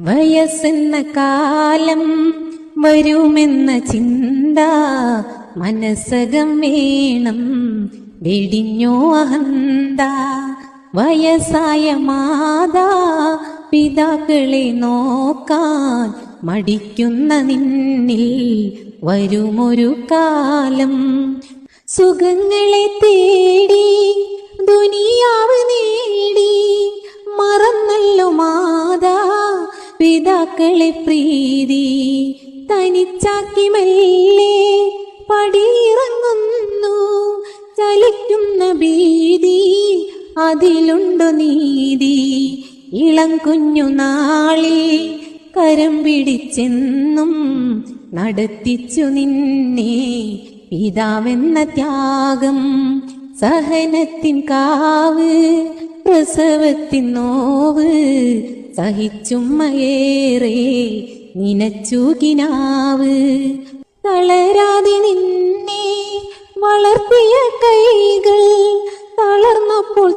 വയസ്സെന്ന കാലം വരുമെന്ന ചിന്ത മനസ്സകം വേണം വെടിഞ്ഞോ അഹന്ത. വയസ്സായ മാതാ പിതാക്കളെ നോക്കാൻ മടിക്കുന്ന നിന്നിൽ വരുമൊരു കാലം. സുഖങ്ങളെ തേടി ദുനിയാവ് നേടി മറന്നല്ലോ മാതാ പിതാക്കളെ പ്രീതി. തനിച്ചാക്കി മെല്ലെ പടിയിറങ്ങുന്നു ചലിക്കുന്ന ഭീതി, അതിലുണ്ടോ നീതി? ഇളം കുഞ്ഞു നാളിൽ കരം പിടിച്ചെന്നും നടത്തിച്ചു നിന്നെ പിതാവെന്ന ത്യാഗം. സഹനത്തിൻ കാവ് പ്രസവത്തിൻ നോവ് സഹിച്ചുമ്മയേറെ നിനച്ചുകിനാവ്. തളരാതെ നിന്നെ വളർത്തിയ കൈകൾ തളർന്നപ്പോൾ